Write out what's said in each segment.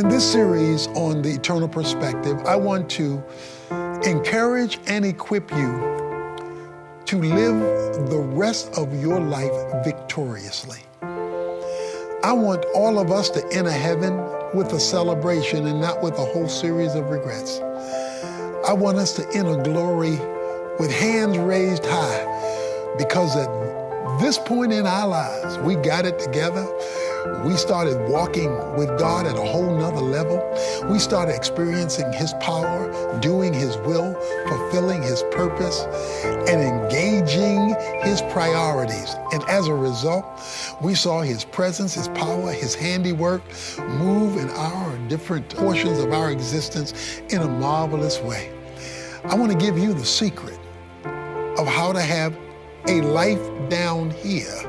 In this series on the eternal perspective, I want to encourage and equip you to live the rest of your life victoriously. I want all of us to enter heaven with a celebration and not with a whole series of regrets. I want us to enter glory with hands raised high, because at this point in our lives, we got it together. We started walking with God at a whole nother level. We started experiencing His power, doing His will, fulfilling His purpose, and engaging His priorities. And as a result, we saw His presence, His power, His handiwork move in our different portions of our existence in a marvelous way. I want to give you the secret of how to have a life down here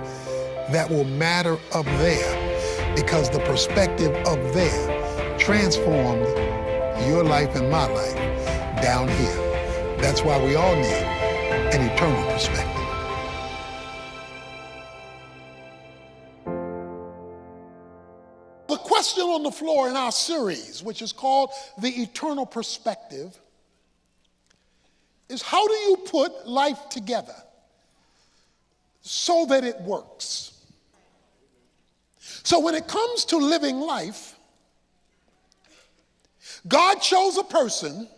that will matter up there, because the perspective up there transformed your life and my life down here. That's why we all need an eternal perspective. The question on the floor in our series, which is called The Eternal Perspective, is how do you put life together so that it works? So when it comes to living life, God chose a person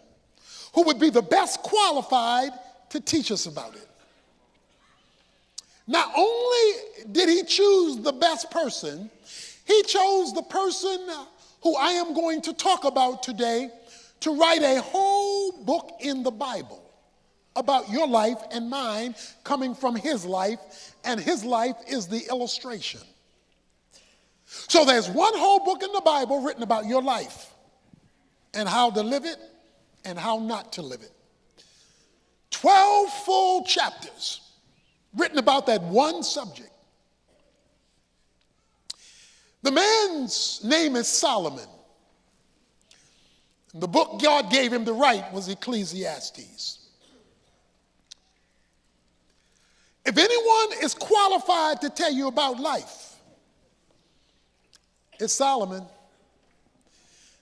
who would be the best qualified to teach us about it. Not only did He choose the best person, He chose the person who I am going to talk about today to write a whole book in the Bible about your life and mine, coming from His life, and His life is the illustration. So there's one whole book in the Bible written about your life and how to live it and how not to live it. 12 full chapters written about that one subject. The man's name is Solomon. The book God gave him to write was Ecclesiastes. If anyone is qualified to tell you about life, it's Solomon. I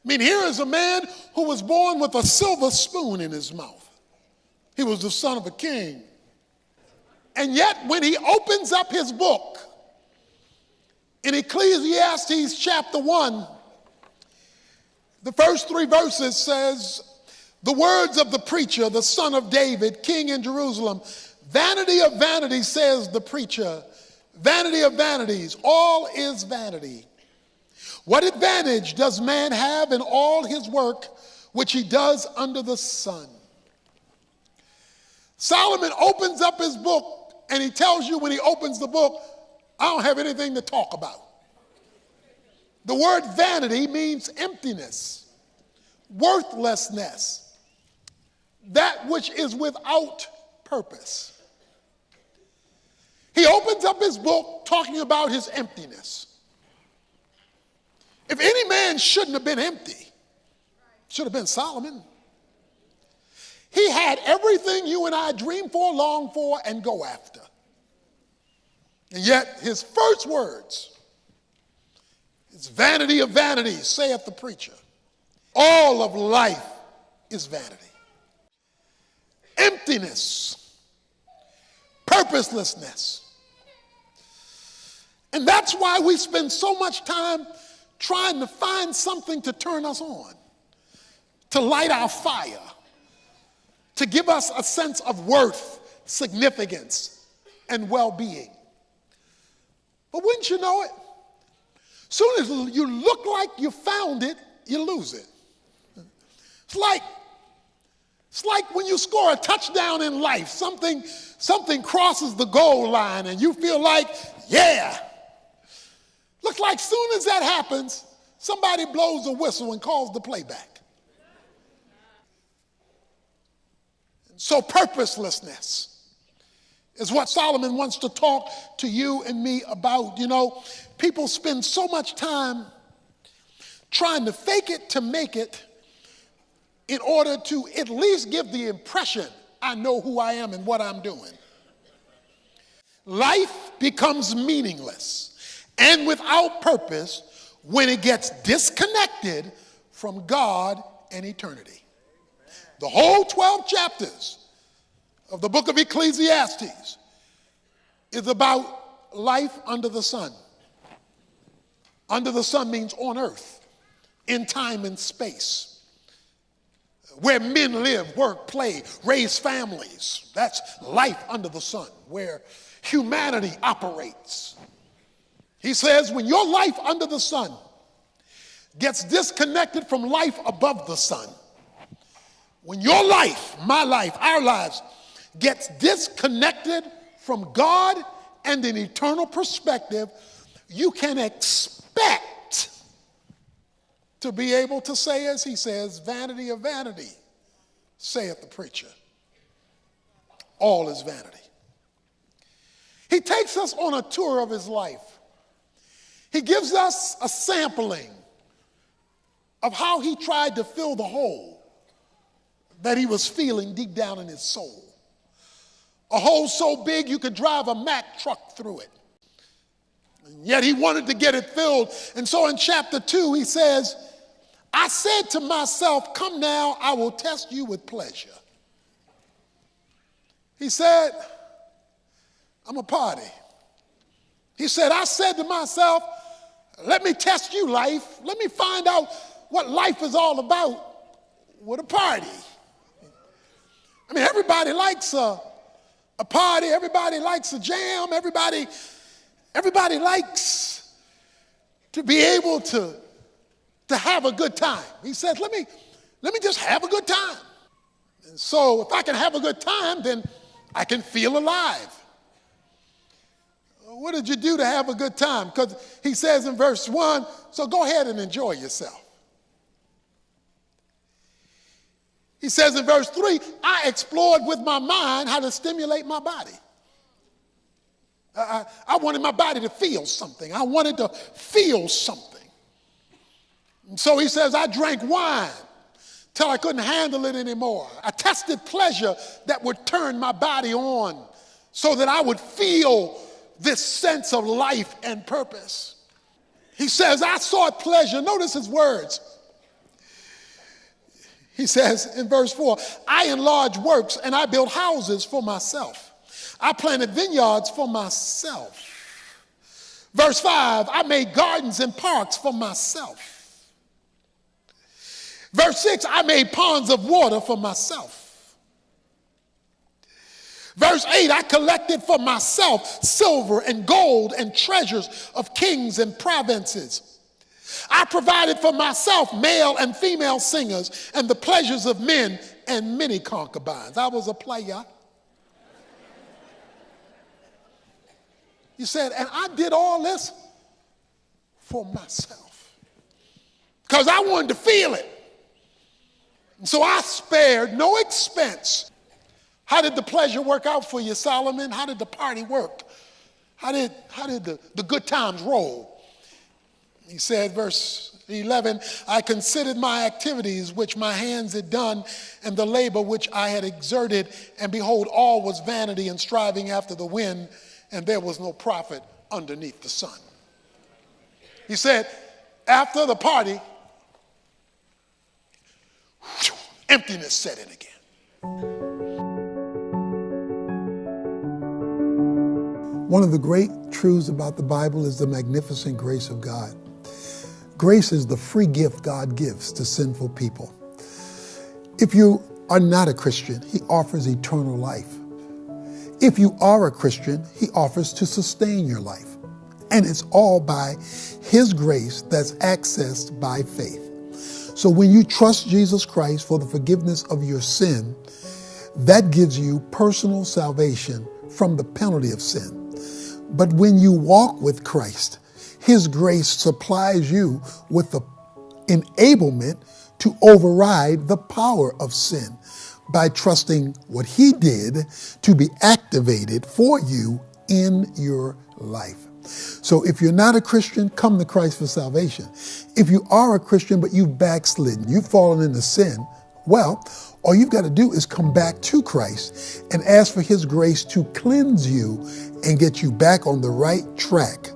mean, here is a man who was born with a silver spoon in his mouth. He was the son of a king. And yet, when he opens up his book, in Ecclesiastes chapter 1, the first 3 verses says, the words of the preacher, the son of David, king in Jerusalem, vanity of vanities, says the preacher, vanity of vanities, all is vanity. What advantage does man have in all his work which he does under the sun? Solomon opens up his book and he tells you when he opens the book, I don't have anything to talk about. The word vanity means emptiness, worthlessness, that which is without purpose. He opens up his book talking about his emptiness. If any man shouldn't have been empty, should have been Solomon. He had everything you and I dream for, long for, and go after. And yet his first words, it's vanity of vanities, saith the preacher. All of life is vanity. Emptiness, purposelessness. And that's why we spend so much time trying to find something to turn us on, to light our fire, to give us a sense of worth, significance, and well-being. But wouldn't you know it? Soon as you look like you found it, you lose it. It's like when you score a touchdown in life, something crosses the goal line and you feel like, yeah. Looks like soon as that happens, somebody blows a whistle and calls the playback. So purposelessness is what Solomon wants to talk to you and me about. You know, people spend so much time trying to fake it to make it in order to at least give the impression I know who I am and what I'm doing. Life becomes meaningless and without purpose when it gets disconnected from God and eternity. The whole 12 chapters of the book of Ecclesiastes is about life under the sun. Under the sun means on earth, in time and space, where men live, work, play, raise families. That's life under the sun, where humanity operates. He says, when your life under the sun gets disconnected from life above the sun, when your life, my life, our lives, gets disconnected from God and an eternal perspective, you can expect to be able to say, as he says, vanity of vanity, saith the preacher. All is vanity. He takes us on a tour of his life. He gives us a sampling of how he tried to fill the hole that he was feeling deep down in his soul. A hole so big you could drive a Mack truck through it. And yet he wanted to get it filled. And so in chapter 2, he says, I said to myself, come now, I will test you with pleasure. He said, I'm a party. He said, I said to myself, let me test you, life. Let me find out what life is all about with a party. I mean, everybody likes a party. Everybody likes a jam. Everybody likes to be able to have a good time. He says, let me just have a good time. And so if I can have a good time, then I can feel alive. What did you do to have a good time? Because he says in verse 1, so go ahead and enjoy yourself. He says in verse 3, I explored with my mind how to stimulate my body. I wanted my body to feel something. I wanted to feel something. And so he says, I drank wine till I couldn't handle it anymore. I tested pleasure that would turn my body on so that I would feel this sense of life and purpose. He says, I sought pleasure. Notice his words. He says in verse 4, I enlarged works and I built houses for myself. I planted vineyards for myself. Verse 5, I made gardens and parks for myself. Verse 6, I made ponds of water for myself. Verse 8, I collected for myself silver and gold and treasures of kings and provinces. I provided for myself male and female singers and the pleasures of men and many concubines. I was a player. He said, and I did all this for myself because I wanted to feel it. And so I spared no expense. How did the pleasure work out for you, Solomon? How did the party work? How did the good times roll? He said, verse 11, I considered my activities which my hands had done and the labor which I had exerted, and behold, all was vanity and striving after the wind, and there was no profit underneath the sun. He said, after the party, emptiness set in again. One of the great truths about the Bible is the magnificent grace of God. Grace is the free gift God gives to sinful people. If you are not a Christian, he offers eternal life. If you are a Christian, he offers to sustain your life. And it's all by his grace that's accessed by faith. So when you trust Jesus Christ for the forgiveness of your sin, that gives you personal salvation from the penalty of sin. But when you walk with Christ, his grace supplies you with the enablement to override the power of sin by trusting what he did to be activated for you in your life. So if you're not a Christian, come to Christ for salvation. If you are a Christian, but you've backslidden, you've fallen into sin, well, all you've got to do is come back to Christ and ask for his grace to cleanse you and get you back on the right track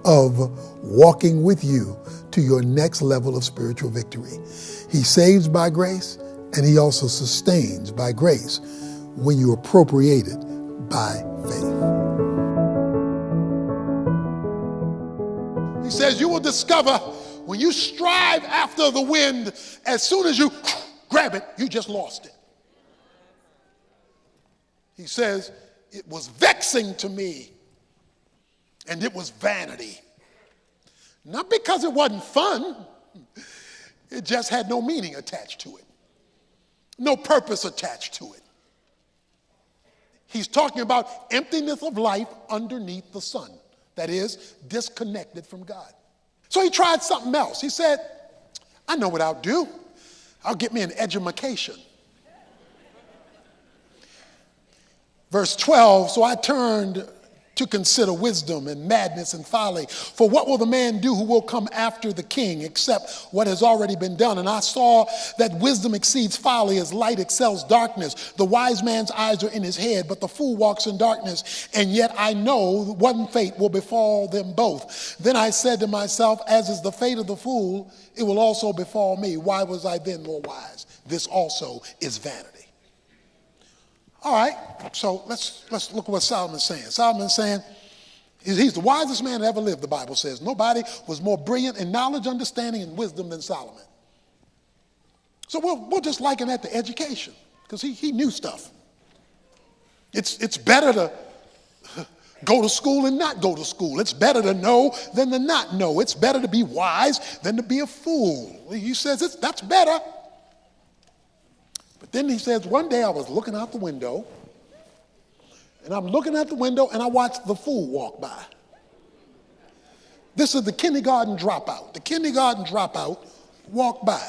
of walking with you to your next level of spiritual victory. He saves by grace, and he also sustains by grace when you appropriate it by faith. He says you will discover when you strive after the wind, as soon as you grab it, you just lost it. He says, it was vexing to me, and it was vanity. Not because it wasn't fun, it just had no meaning attached to it, no purpose attached to it. He's talking about emptiness of life underneath the sun, that is, disconnected from God. So he tried something else. He said, I know what I'll do. I'll get me an edumacation. Verse 12, so I turned to consider wisdom and madness and folly. For what will the man do who will come after the king except what has already been done? And I saw that wisdom exceeds folly as light excels darkness. The wise man's eyes are in his head, but the fool walks in darkness. And yet I know one fate will befall them both. Then I said to myself, as is the fate of the fool, it will also befall me. Why was I then more wise? This also is vanity. All right, so let's look at what Solomon's saying. Solomon's saying he's the wisest man that ever lived, the Bible says. Nobody was more brilliant in knowledge, understanding, and wisdom than Solomon. So we'll just liken that to education, because he knew stuff. It's better to go to school and not go to school. It's better to know than to not know. It's better to be wise than to be a fool. He says that's better. But then he says, one day I was looking out the window, and I'm looking out the window, and I watched the fool walk by. This is the kindergarten dropout. The kindergarten dropout walked by.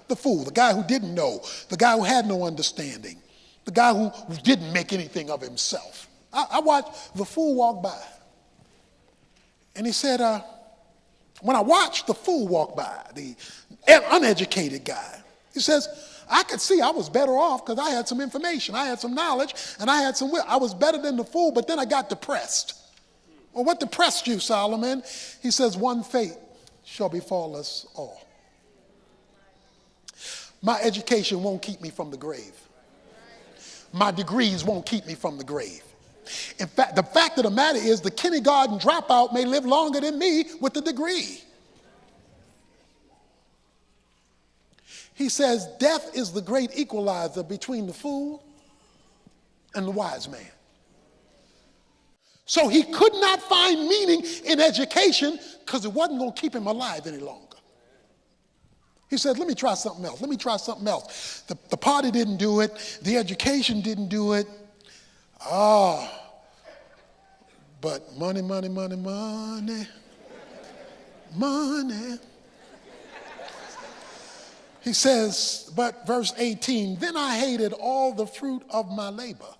The fool, the guy who didn't know, the guy who had no understanding, the guy who didn't make anything of himself. I watched the fool walk by. And he said, when I watched the fool walk by, the uneducated guy, he says, I could see I was better off because I had some information, I had some knowledge, and I was better than the fool, but then I got depressed. Well, what depressed you, Solomon? He says, one fate shall befall us all. My education won't keep me from the grave. My degrees won't keep me from the grave. In fact, the fact of the matter is the kindergarten dropout may live longer than me with the degree. He says, death is the great equalizer between the fool and the wise man. So he could not find meaning in education because it wasn't going to keep him alive any longer. He said, let me try something else. Let me try something else. The party didn't do it. The education didn't do it. But money, money, money, money, money. He says, but verse 18, then I hated all the fruit of my labor,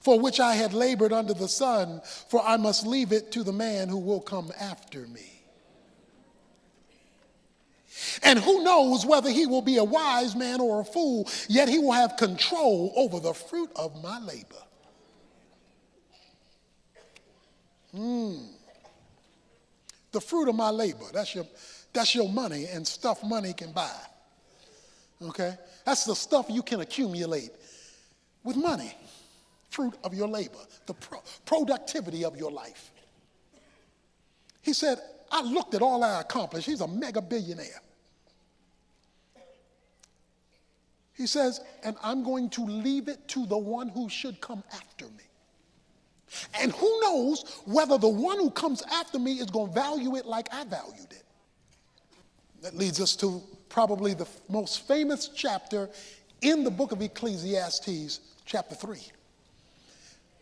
for which I had labored under the sun, for I must leave it to the man who will come after me. And who knows whether he will be a wise man or a fool, yet he will have control over the fruit of my labor. The fruit of my labor, that's your money and stuff money can buy. Okay? That's the stuff you can accumulate with money. Fruit of your labor, the productivity of your life. He said, I looked at all I accomplished. He's a mega billionaire. He says, and I'm going to leave it to the one who should come after me. And who knows whether the one who comes after me is going to value it like I valued it. That leads us to probably the most famous chapter in the book of Ecclesiastes, chapter 3.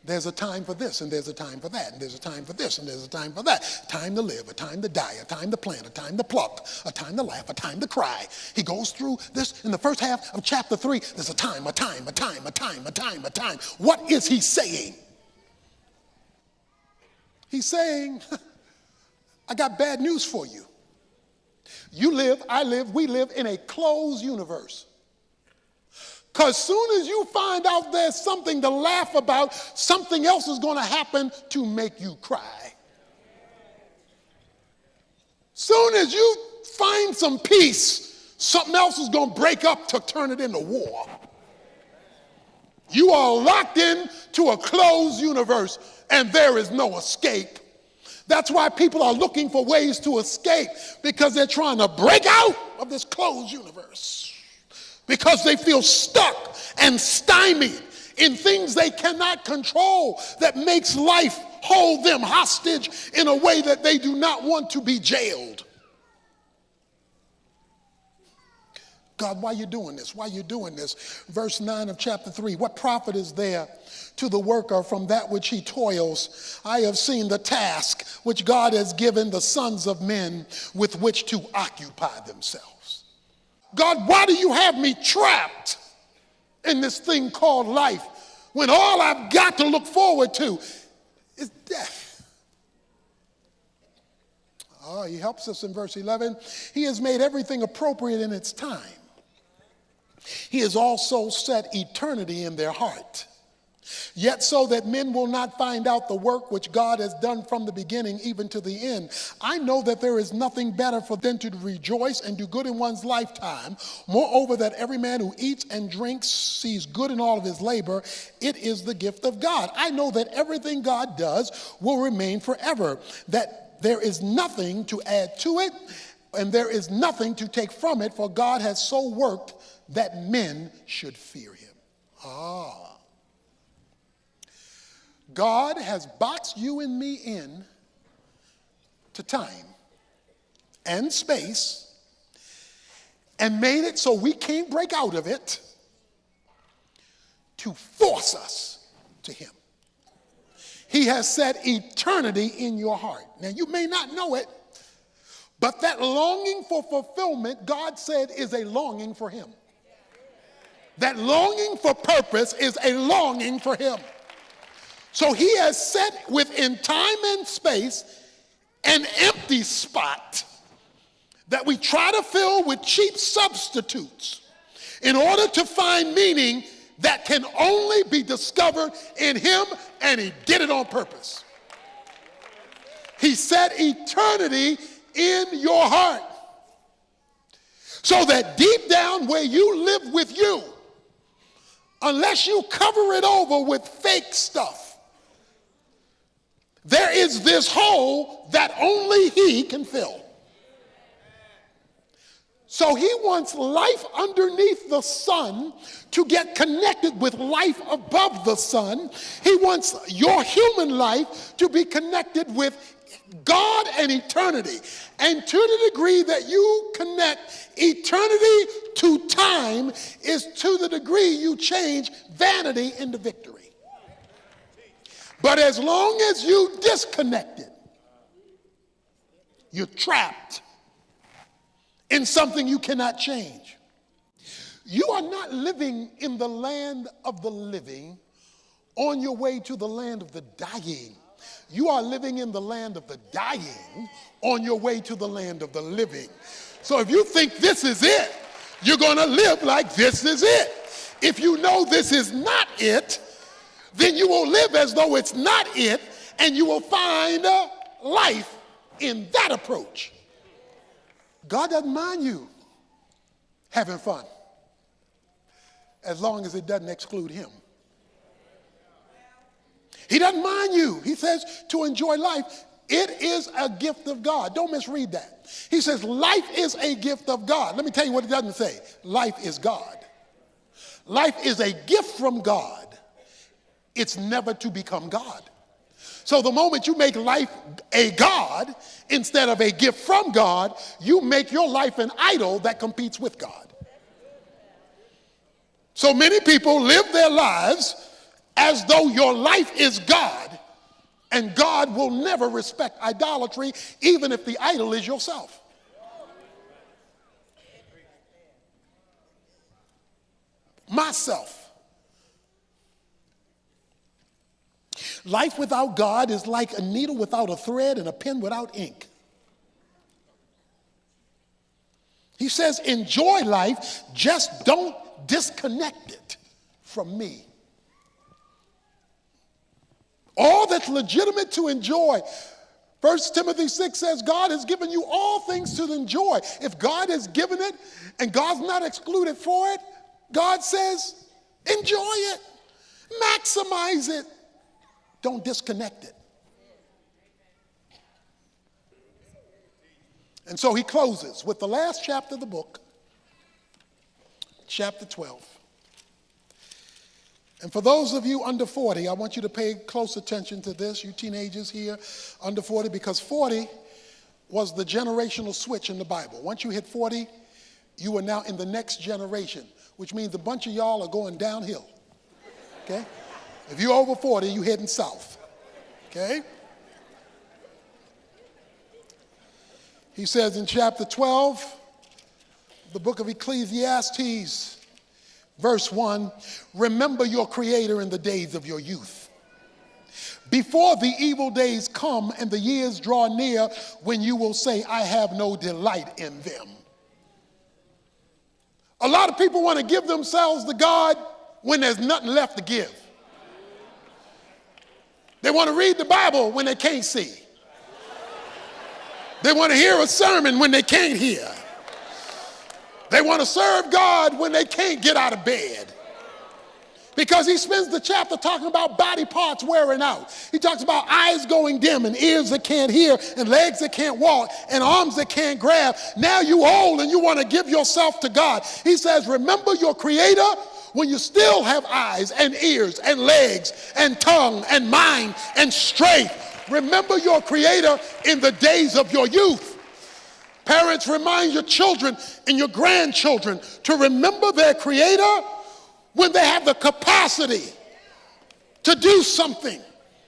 There's a time for this, and there's a time for that, and there's a time for this, and there's a time for that. Time to live, a time to die, a time to plant, a time to pluck, a time to laugh, a time to cry. He goes through this in the first half of chapter 3. There's a time, a time, a time, a time, a time, a time. What is he saying? He's saying, I got bad news for you. You live, I live, we live in a closed universe. Because soon as you find out there's something to laugh about, something else is going to happen to make you cry. Soon as you find some peace, something else is going to break up to turn it into war. You are locked into a closed universe and there is no escape. That's why people are looking for ways to escape, because they're trying to break out of this closed universe, because they feel stuck and stymied in things they cannot control that makes life hold them hostage in a way that they do not want to be jailed. God, why are you doing this? Why are you doing this? Verse 9 of chapter 3, what profit is there to the worker from that which he toils? I have seen the task which God has given the sons of men with which to occupy themselves. God, why do you have me trapped in this thing called life when all I've got to look forward to is death? Oh, he helps us in verse 11. He has made everything appropriate in its time. He has also set eternity in their heart. Yet so that men will not find out the work which God has done from the beginning even to the end. I know that there is nothing better for them to rejoice and do good in one's lifetime. Moreover, that every man who eats and drinks sees good in all of his labor. It is the gift of God. I know that everything God does will remain forever, that there is nothing to add to it, and there is nothing to take from it, for God has so worked that men should fear him. God has boxed you and me in to time and space and made it so we can't break out of it, to force us to him. He has set eternity in your heart. Now, you may not know it, but that longing for fulfillment, God said, is a longing for him. That longing for purpose is a longing for him. So he has set within time and space an empty spot that we try to fill with cheap substitutes in order to find meaning that can only be discovered in him, and he did it on purpose. He set eternity in your heart so that deep down where you live with you, unless you cover it over with fake stuff, there is this hole that only he can fill. So he wants life underneath the sun to get connected with life above the sun. He wants your human life to be connected with God and eternity. And to the degree that you connect eternity to time is to the degree you change vanity into victory. But as long as you disconnect it, you're trapped in something you cannot change. You are not living in the land of the living on your way to the land of the dying. You are living in the land of the dying on your way to the land of the living. So if you think this is it, you're going to live like this is it. If you know this is not it, then you will live as though it's not it, and you will find life in that approach. God doesn't mind you having fun as long as it doesn't exclude him. He doesn't mind you. He says to enjoy life. It is a gift of God. Don't misread that. He says life is a gift of God. Let me tell you what it doesn't say. Life is God. Life is a gift from God. It's never to become God. So the moment you make life a God instead of a gift from God, you make your life an idol that competes with God. So many people live their lives as though your life is God, and God will never respect idolatry, even if the idol is yourself. Myself. Life without God is like a needle without a thread and a pen without ink. He says, enjoy life, just don't disconnect it from me. All that's legitimate to enjoy, 1 Timothy 6 says God has given you all things to enjoy. If God has given it and God's not excluded for it, God says enjoy it, maximize it, don't disconnect it. And so he closes with the last chapter of the book, chapter 12. And for those of you under 40, I want you to pay close attention to this, you teenagers here under 40, because 40 was the generational switch in the Bible. Once you hit 40, you are now in the next generation, which means a bunch of y'all are going downhill, okay? If you're over 40, you're heading south, okay? He says in chapter 12, the book of Ecclesiastes, verse 1, remember your Creator in the days of your youth, before the evil days come and the years draw near when you will say, I have no delight in them. A lot of people want to give themselves to God when there's nothing left to give. They want to read the Bible when they can't see. They want to hear a sermon when they can't hear. They want to serve God when they can't get out of bed. Because he spends the chapter talking about body parts wearing out. He talks about eyes going dim and ears that can't hear and legs that can't walk and arms that can't grab. Now you old and you want to give yourself to God. He says, remember your Creator when you still have eyes and ears and legs and tongue and mind and strength. Remember your Creator in the days of your youth. Parents, remind your children and your grandchildren to remember their Creator when they have the capacity to do something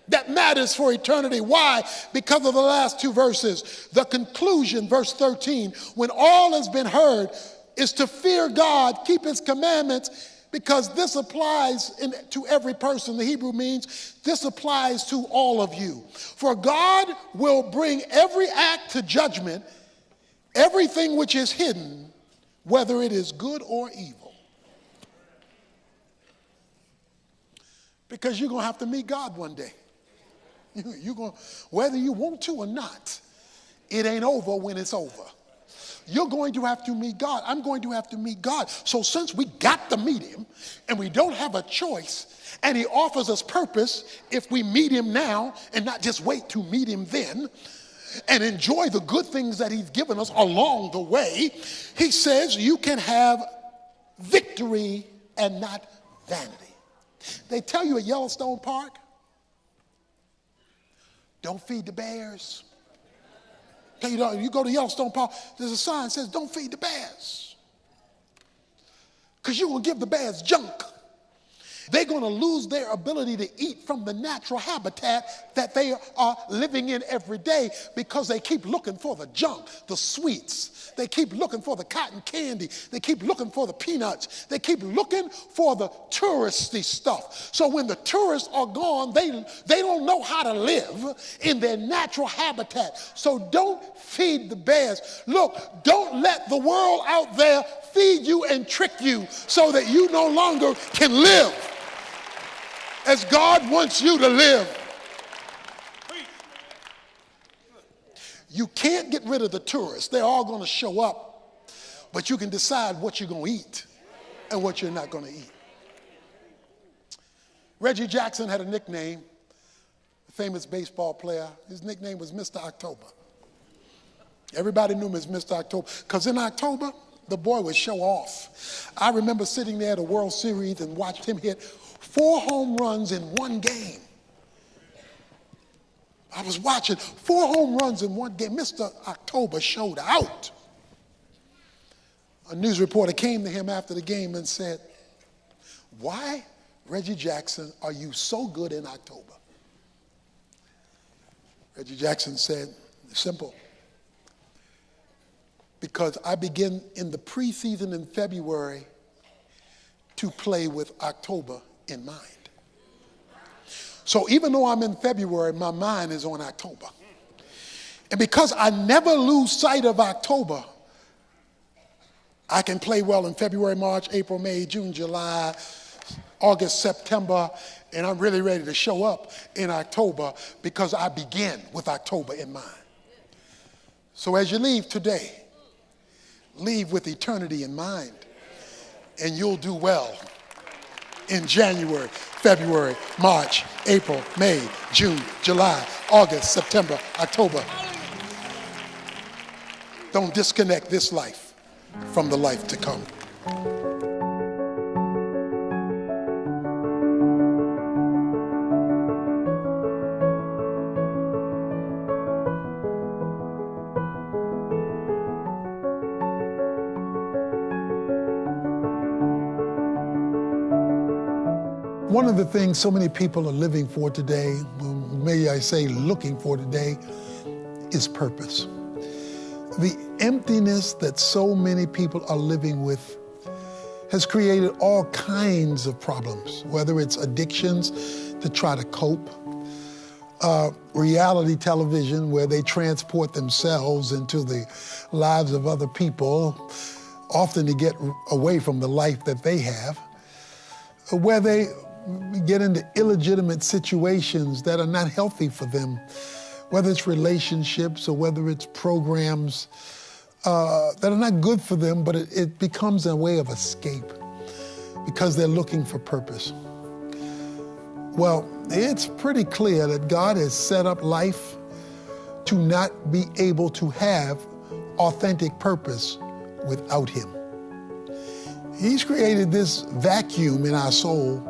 that matters for eternity. Why? Because of the last two verses. The conclusion, verse 13, when all has been heard, is to fear God, keep his commandments, because this applies to every person. The Hebrew means this applies to all of you. For God will bring every act to judgment, everything which is hidden, whether it is good or evil. Because you're going to have to meet God one day. You're going, whether you want to or not, it ain't over when it's over. You're going to have to meet God. I'm going to have to meet God. So since we got to meet him and we don't have a choice, and he offers us purpose if we meet him now and not just wait to meet him then, and enjoy the good things that he's given us along the way, he says you can have victory and not vanity. They tell you at Yellowstone Park, don't feed the bears. You go to Yellowstone Park, there's a sign that says don't feed the bears, because you're going to give the bears junk. They're going to lose their ability to eat from the natural habitat that they are living in every day, because they keep looking for the junk, the sweets. They keep looking for the cotton candy. They keep looking for the peanuts. They keep looking for the touristy stuff. So when the tourists are gone, they don't know how to live in their natural habitat. So don't feed the bears. Look, don't let the world out there feed you and trick you so that you no longer can live as God wants you to live. You can't get rid of the tourists. They're all going to show up. But you can decide what you're going to eat and what you're not going to eat. Reggie Jackson had a nickname, a famous baseball player. His nickname was Mr. October. Everybody knew him as Mr. October, because in October, the boy would show off. I remember sitting there at a World Series and watched him hit 4 home runs in one game. I was watching 4 home runs in one game. Mr. October showed out. A news reporter came to him after the game and said, why, Reggie Jackson, are you so good in October? Reggie Jackson said, simple. Because I begin in the preseason in February to play with October in mind. So even though I'm in February, my mind is on October. And because I never lose sight of October, I can play well in February, March, April, May, June, July, August, September, and I'm really ready to show up in October because I begin with October in mind. So as you leave today, leave with eternity in mind, and you'll do well in January, February, March, April, May, June, July, August, September, October. Don't disconnect this life from the life to come. One of the things so many people are living for today, may I say looking for today, is purpose. The emptiness that so many people are living with has created all kinds of problems, whether it's addictions to try to cope, reality television where they transport themselves into the lives of other people, often to get away from the life that they have, where they get into illegitimate situations that are not healthy for them, whether it's relationships or whether it's programs that are not good for them, but it becomes a way of escape because they're looking for purpose. Well, it's pretty clear that God has set up life to not be able to have authentic purpose without Him. He's created this vacuum in our soul,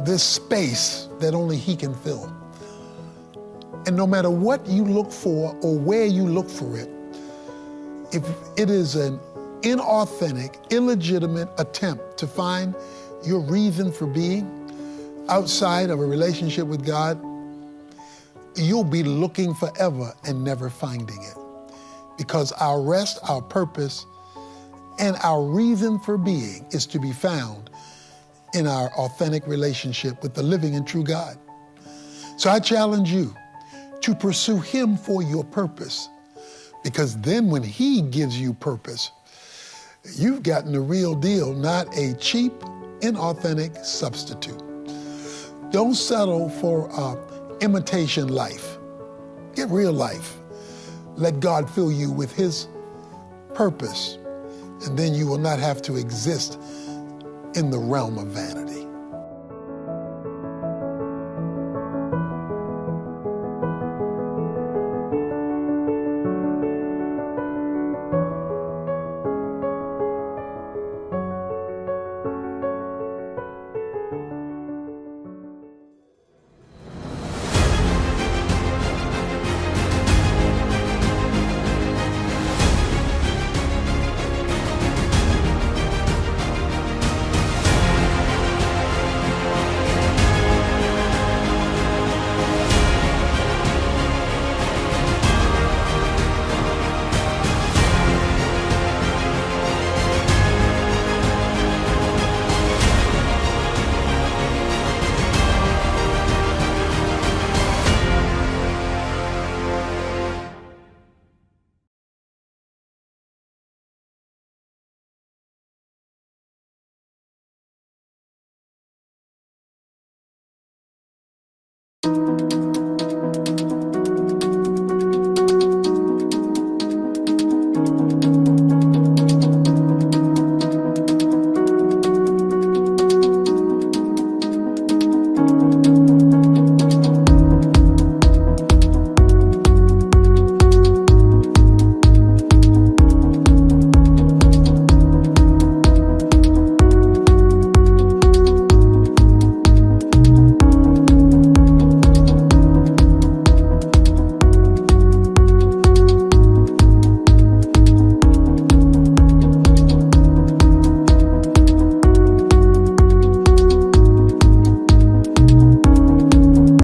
this space that only He can fill. And no matter what you look for or where you look for it, if it is an inauthentic, illegitimate attempt to find your reason for being outside of a relationship with God, you'll be looking forever and never finding it. Because our rest, our purpose, and our reason for being is to be found in our authentic relationship with the living and true God. So I challenge you to pursue Him for your purpose, because then when He gives you purpose, you've gotten the real deal, not a cheap, inauthentic substitute. Don't settle for imitation life. Get real life. Let God fill you with His purpose, and then you will not have to exist in the realm of vanity.